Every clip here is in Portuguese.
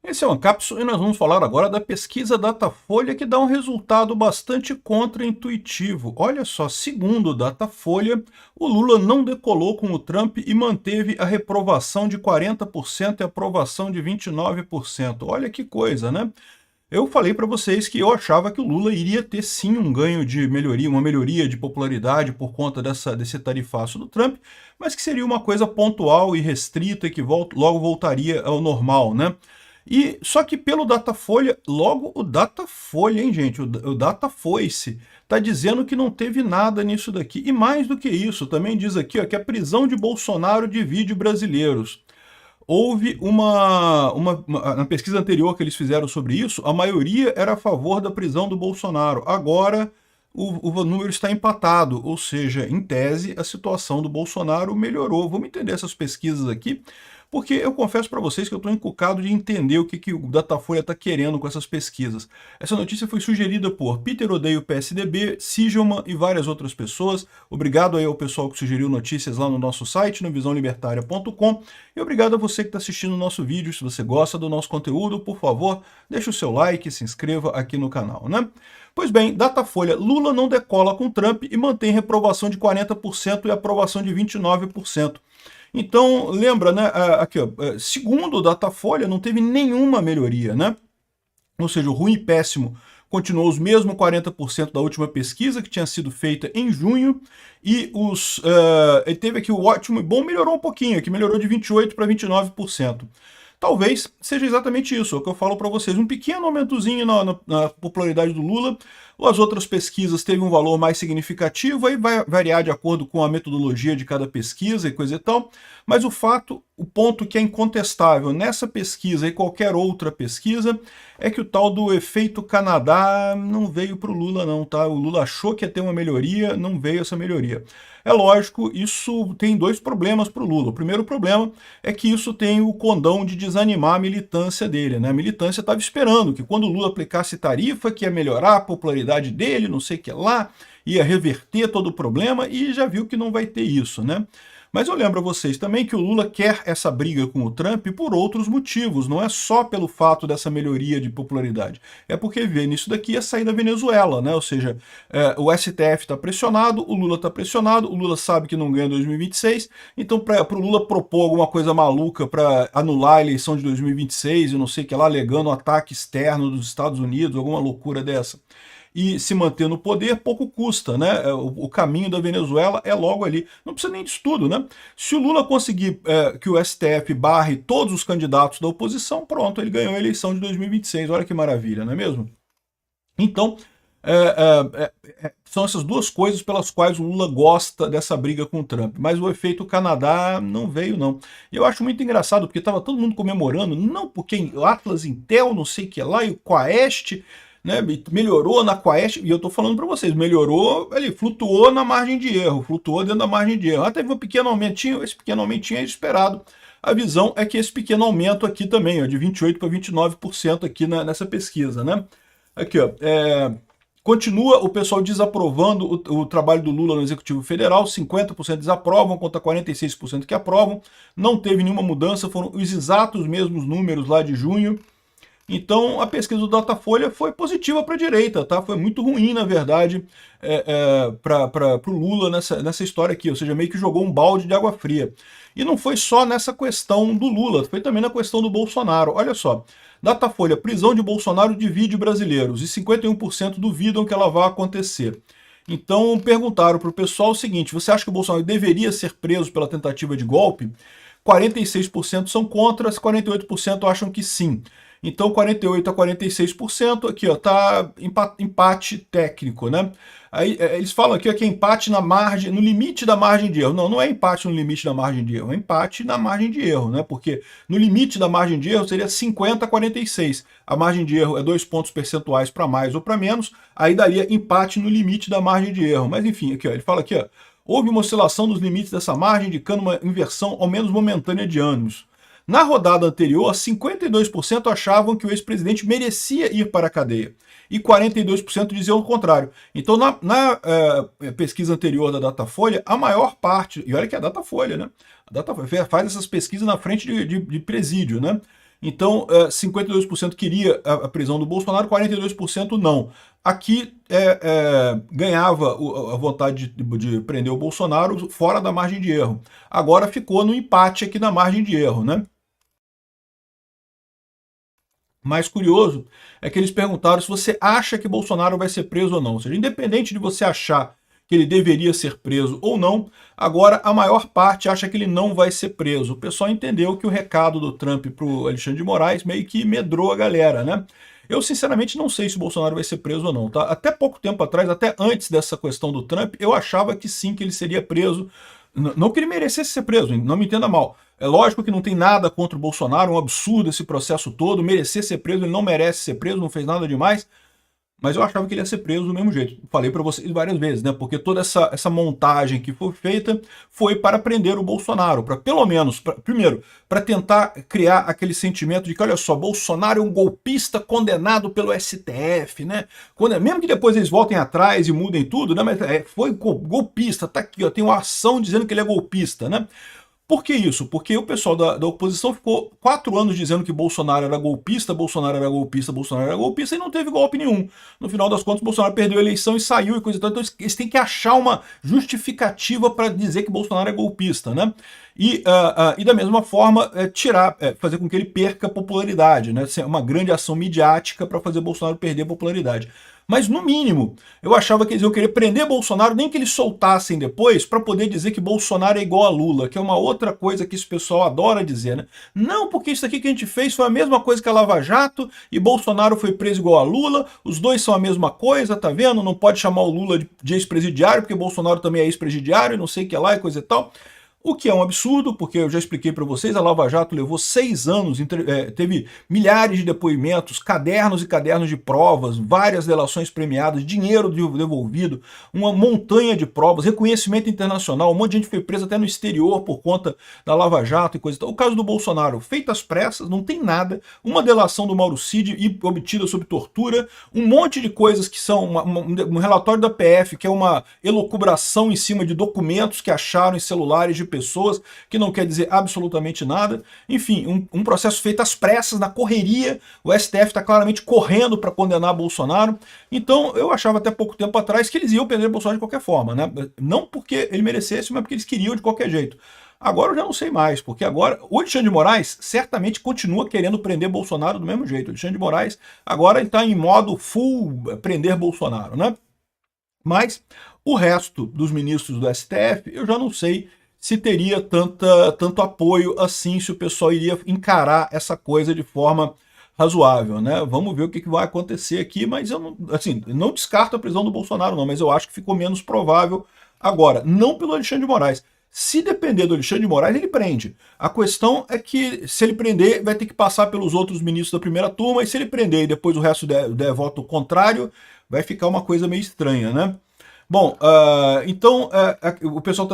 Esse é o Ancapsu e nós vamos falar agora da pesquisa Datafolha que dá um resultado bastante contraintuitivo. Olha só, segundo o Datafolha, o Lula não decolou com o Trump e manteve a reprovação de 40% e a aprovação de 29%. Olha que coisa, né? Eu falei para vocês que eu achava que o Lula iria ter sim um ganho de melhoria, uma melhoria de popularidade por conta desse tarifaço do Trump, mas que seria uma coisa pontual e restrita e que logo voltaria ao normal, né? E só que pelo Datafolha, logo o Datafolha, hein, gente? O Datafoice está dizendo que não teve nada nisso daqui. E mais do que isso, também diz aqui ó, que a prisão de Bolsonaro divide brasileiros. Houve na pesquisa anterior que eles fizeram sobre isso, a maioria era a favor da prisão do Bolsonaro. Agora o número está empatado, ou seja, em tese, a situação do Bolsonaro melhorou. Vamos entender essas pesquisas aqui, porque eu confesso para vocês que eu estou encucado de entender o que o Datafolha está querendo com essas pesquisas. Essa notícia foi sugerida por Peter Odeio PSDB, Sigelman e várias outras pessoas. Obrigado aí ao pessoal que sugeriu notícias lá no nosso site, no visãolibertaria.com. E obrigado a você que está assistindo o nosso vídeo. Se você gosta do nosso conteúdo, por favor, deixe o seu like e se inscreva aqui no canal, né? Pois bem, Datafolha, Lula não decola com Trump e mantém reprovação de 40% e aprovação de 29%. Então, lembra, né, aqui, ó, segundo o Datafolha, não teve nenhuma melhoria, né? Ou seja, o ruim e péssimo continuou os mesmos 40% da última pesquisa, que tinha sido feita em junho, e ele teve aqui o ótimo e bom melhorou um pouquinho, que melhorou de 28% para 29%. Talvez seja exatamente isso, é o que eu falo para vocês, um pequeno aumentozinho na popularidade do Lula. As outras pesquisas teve um valor mais significativo, aí vai variar de acordo com a metodologia de cada pesquisa e coisa e tal, mas o ponto que é incontestável nessa pesquisa e qualquer outra pesquisa é que o tal do efeito Canadá não veio para o Lula não, tá? O Lula achou que ia ter uma melhoria, não veio essa melhoria. É lógico, isso tem dois problemas para o Lula. O primeiro problema é que isso tem o condão de desanimar a militância dele, né? A militância estava esperando que quando o Lula aplicasse tarifa, que ia melhorar a popularidade dele, não sei o que lá, ia reverter todo o problema, e já viu que não vai ter isso, né? Mas eu lembro a vocês também que o Lula quer essa briga com o Trump por outros motivos, não é só pelo fato dessa melhoria de popularidade, é porque vê nisso daqui a sair da Venezuela, né? Ou seja, o STF está pressionado, o Lula está pressionado, o Lula sabe que não ganha 2026, então para o Lula propor alguma coisa maluca para anular a eleição de 2026 e não sei o que lá, alegando um ataque externo dos Estados Unidos, alguma loucura dessa, e se manter no poder, pouco custa, né? O caminho da Venezuela é logo ali. Não precisa nem de estudo, né? Se o Lula conseguir que o STF barre todos os candidatos da oposição, pronto, ele ganhou a eleição de 2026. Olha que maravilha, não é mesmo? Então, são essas duas coisas pelas quais o Lula gosta dessa briga com o Trump. Mas o efeito Canadá não veio, não. E eu acho muito engraçado, porque estava todo mundo comemorando, não porque o Atlas Intel, não sei o que lá, e o Quaest, né, melhorou na Quaest, e eu estou falando para vocês, melhorou, ele flutuou na margem de erro, flutuou dentro da margem de erro. Teve um pequeno aumentinho, esse pequeno aumentinho é esperado. A visão é que esse pequeno aumento aqui também, ó, de 28% para 29% aqui nessa pesquisa, né? Aqui, ó, continua o pessoal desaprovando o trabalho do Lula no Executivo Federal, 50% desaprovam contra 46% que aprovam, não teve nenhuma mudança, foram os exatos mesmos números lá de junho. Então a pesquisa do Datafolha foi positiva para a direita, tá? Foi muito ruim, na verdade, para o Lula nessa história aqui, ou seja, meio que jogou um balde de água fria. E não foi só nessa questão do Lula, foi também na questão do Bolsonaro. Olha só, Datafolha, prisão de Bolsonaro divide brasileiros e 51% duvidam que ela vá acontecer. Então perguntaram para o pessoal o seguinte, você acha que o Bolsonaro deveria ser preso pela tentativa de golpe? 46% são contra, 48% acham que sim. Então 48 a 46% aqui, ó, tá empate técnico, né? Aí eles falam aqui ó, que é empate na margem, no limite da margem de erro. Não, não é empate no limite da margem de erro, é empate na margem de erro, né? Porque no limite da margem de erro seria 50 a 46. A margem de erro é 2 pontos percentuais para mais ou para menos, aí daria empate no limite da margem de erro. Mas enfim, aqui ó, ele fala aqui, ó, houve uma oscilação dos limites dessa margem, indicando uma inversão ao menos momentânea de ânimos. Na rodada anterior, 52% achavam que o ex-presidente merecia ir para a cadeia e 42% diziam o contrário. Então, na pesquisa anterior da Datafolha, a maior parte, e olha que é a Datafolha, né? A Datafolha faz essas pesquisas na frente de presídio, né? Então, 52% queria a prisão do Bolsonaro, 42% não. Aqui ganhava a vontade de prender o Bolsonaro fora da margem de erro. Agora ficou no empate aqui na margem de erro, né? Mais curioso é que eles perguntaram se você acha que Bolsonaro vai ser preso ou não. Ou seja, independente de você achar que ele deveria ser preso ou não, agora a maior parte acha que ele não vai ser preso. O pessoal entendeu que o recado do Trump para o Alexandre de Moraes meio que medrou a galera, né? Eu, sinceramente, não sei se o Bolsonaro vai ser preso ou não. Tá? Até pouco tempo atrás, até antes dessa questão do Trump, eu achava que sim, que ele seria preso. Não que ele merecesse ser preso, não me entenda mal. É lógico que não tem nada contra o Bolsonaro, é um absurdo esse processo todo. Merecer ser preso, ele não merece ser preso, não fez nada demais. Mas eu achava que ele ia ser preso do mesmo jeito. Falei para vocês várias vezes, né? Porque toda essa montagem que foi feita foi para prender o Bolsonaro, para pelo menos, primeiro, para tentar criar aquele sentimento de que, olha só, Bolsonaro é um golpista condenado pelo STF, né? Mesmo que depois eles voltem atrás e mudem tudo, né? Mas foi golpista, tá aqui, ó, tem uma ação dizendo que ele é golpista, né? Por que isso? Porque o pessoal da oposição ficou 4 anos dizendo que Bolsonaro era golpista, Bolsonaro era golpista, Bolsonaro era golpista, e não teve golpe nenhum. No final das contas, Bolsonaro perdeu a eleição e saiu e coisa e tal. Então eles têm que achar uma justificativa para dizer que Bolsonaro é golpista, né? E da mesma forma, fazer com que ele perca popularidade, né? Uma grande ação midiática para fazer Bolsonaro perder popularidade. Mas, no mínimo, eu achava que eles iam querer prender Bolsonaro, nem que eles soltassem depois, para poder dizer que Bolsonaro é igual a Lula, que é uma outra coisa que esse pessoal adora dizer, né? Não, porque isso aqui que a gente fez foi a mesma coisa que a Lava Jato, e Bolsonaro foi preso igual a Lula, os dois são a mesma coisa, tá vendo? Não pode chamar o Lula de ex-presidiário, porque Bolsonaro também é ex-presidiário, não sei o que lá e coisa e tal. O que é um absurdo, porque eu já expliquei para vocês, a Lava Jato levou 6 anos, teve milhares de depoimentos, cadernos e cadernos de provas, várias delações premiadas, dinheiro devolvido, uma montanha de provas, reconhecimento internacional, um monte de gente foi presa até no exterior por conta da Lava Jato e coisa e tal. O caso do Bolsonaro, feito às pressas, não tem nada, uma delação do Mauro Cid obtida sob tortura, um monte de coisas que são um relatório da PF, que é uma elucubração em cima de documentos que acharam em celulares de pessoas, que não quer dizer absolutamente nada. Enfim, um processo feito às pressas, na correria. O STF está claramente correndo para condenar Bolsonaro. Então, eu achava até pouco tempo atrás que eles iam prender Bolsonaro de qualquer forma, né? Não porque ele merecesse, mas porque eles queriam de qualquer jeito. Agora eu já não sei mais, porque agora o Alexandre de Moraes certamente continua querendo prender Bolsonaro do mesmo jeito. O Alexandre de Moraes agora está em modo full prender Bolsonaro, né? Mas o resto dos ministros do STF, eu já não sei se teria tanto apoio assim, se o pessoal iria encarar essa coisa de forma razoável, né? Vamos ver o que vai acontecer aqui, mas eu não, assim, não descarto a prisão do Bolsonaro, não, mas eu acho que ficou menos provável agora, não pelo Alexandre de Moraes. Se depender do Alexandre de Moraes, ele prende. A questão é que, se ele prender, vai ter que passar pelos outros ministros da primeira turma, e se ele prender e depois o resto der voto contrário, vai ficar uma coisa meio estranha, né? Bom, então o pessoal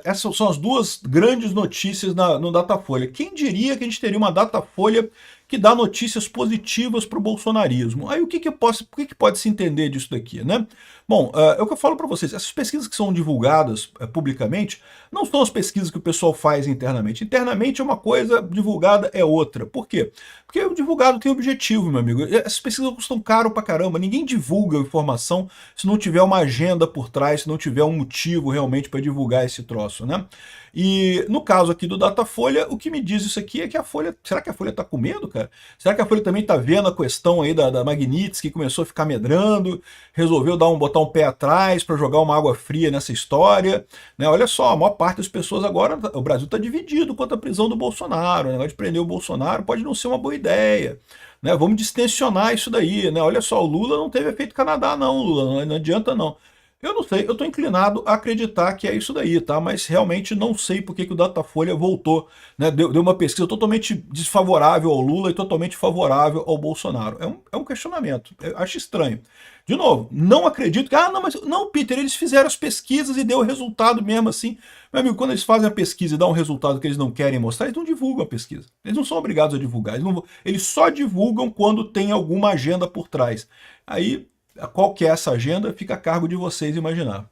essas são as duas grandes notícias no Datafolha. Quem diria que a gente teria uma Datafolha que dá notícias positivas para o bolsonarismo? Aí o que pode se entender disso daqui, né? Bom, é o que eu falo para vocês, essas pesquisas que são divulgadas publicamente não são as pesquisas que o pessoal faz internamente. Internamente é uma coisa, divulgada é outra. Por quê? Porque o divulgado tem objetivo, meu amigo. Essas pesquisas custam caro pra caramba. Ninguém divulga informação se não tiver uma agenda por trás, se não tiver um motivo realmente para divulgar esse troço, né? E no caso aqui do Datafolha, o que me diz isso aqui é que a Folha... Será que a Folha tá com medo, cara? Será que a Folha também tá vendo a questão aí da Magnitsky, que começou a ficar medrando, resolveu botar um pé atrás para jogar uma água fria nessa história, né? Olha só, a maior parte das pessoas agora, o Brasil está dividido quanto à prisão do Bolsonaro, o negócio de prender o Bolsonaro pode não ser uma boa ideia, né? Vamos distensionar isso daí, né? Olha só, o Lula não teve efeito Canadá não, Lula, não adianta não. Eu não sei, eu estou inclinado a acreditar que é isso daí, tá? Mas realmente não sei por que o Datafolha voltou, né? Deu uma pesquisa totalmente desfavorável ao Lula e totalmente favorável ao Bolsonaro. É um questionamento, eu acho estranho. De novo, não acredito que, não, Peter, eles fizeram as pesquisas e deu o resultado mesmo assim. Meu amigo, quando eles fazem a pesquisa e dão um resultado que eles não querem mostrar, eles não divulgam a pesquisa. Eles não são obrigados a divulgar, eles só divulgam quando tem alguma agenda por trás. Aí, qual que é essa agenda, fica a cargo de vocês imaginar.